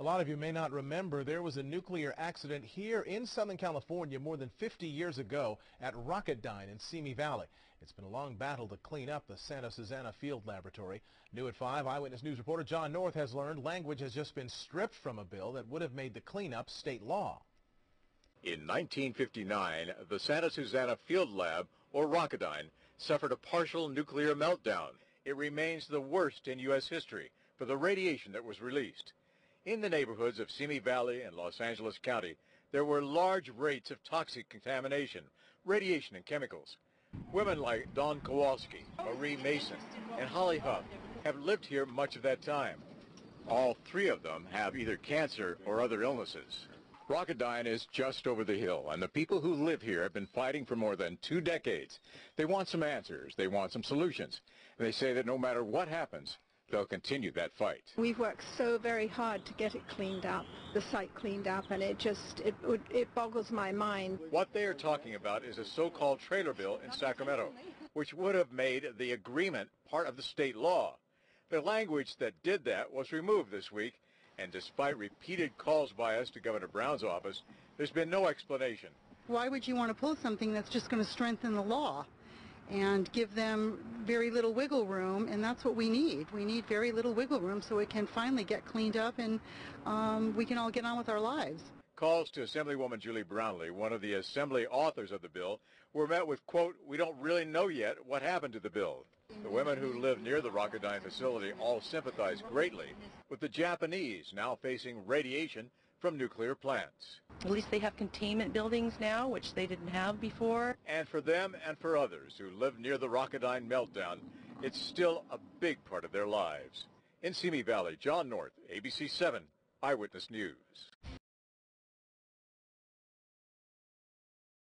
A lot of you may not remember there was a nuclear accident here in Southern California more than 50 years ago at Rocketdyne in Simi Valley. It's been a long battle to clean up the Santa Susana Field Laboratory. New at 5, Eyewitness News reporter John North has learned language has just been stripped from a bill that would have made the cleanup state law. In 1959, the Santa Susana Field Lab, or Rocketdyne, suffered a partial nuclear meltdown. It remains the worst in U.S. history for the radiation that was released. In the neighborhoods of Simi Valley and Los Angeles County, there were large rates of toxic contamination, radiation and chemicals. Women like Dawn Kowalski, Marie Mason, and Holly Huff have lived here much of that time. All three of them have either cancer or other illnesses. Rocketdyne is just over the hill, and the people who live here have been fighting for more than 2 decades. They want some answers. They want some solutions. And they say that no matter what happens, they'll continue that fight. We've worked so very hard to get it cleaned up, the site cleaned up, and it boggles my mind. What they are talking about is a so-called trailer bill in Sacramento, which would have made the agreement part of the state law. The language that did that was removed this week, and despite repeated calls by us to Governor Brown's office, there's been no explanation. Why would you want to pull something that's just going to strengthen the law and give them very little wiggle room? And that's what we need. We need very little wiggle room so it can finally get cleaned up and we can all get on with our lives. Calls to Assemblywoman Julie Brownlee, one of the Assembly authors of the bill, were met with, quote, "We don't really know yet what happened to the bill." The women who live near the Rocketdyne facility all sympathize greatly with the Japanese now facing radiation from nuclear plants. At least they have containment buildings now, which they didn't have before. And for them and for others who live near the Rocketdyne meltdown, it's still a big part of their lives. In Simi Valley, John North, ABC 7 Eyewitness News.